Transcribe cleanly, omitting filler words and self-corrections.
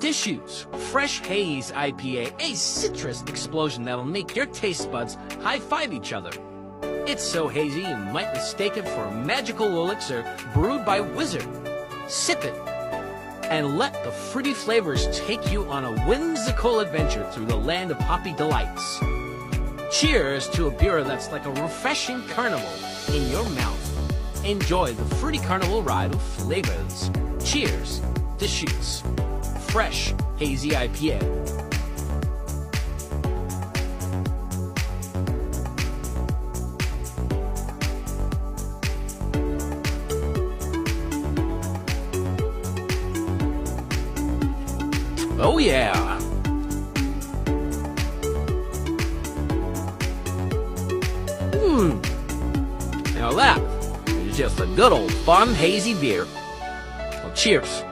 Deschutes Fresh Haze IPA, a citrus explosion that'll make your taste buds high-five each other. It's so hazy you might mistake it for a magical elixir brewed by Wizard. Sip it and let the fruity flavors take you on a whimsical adventure through the land of hoppy delights. Cheers to a beer that's like a refreshing carnival in your mouth. Enjoy the fruity carnival ride of flavors. Cheers, Deschutes Fresh Hazy IPA. Oh yeah! Now that is just a good old fun hazy beer. Well, cheers.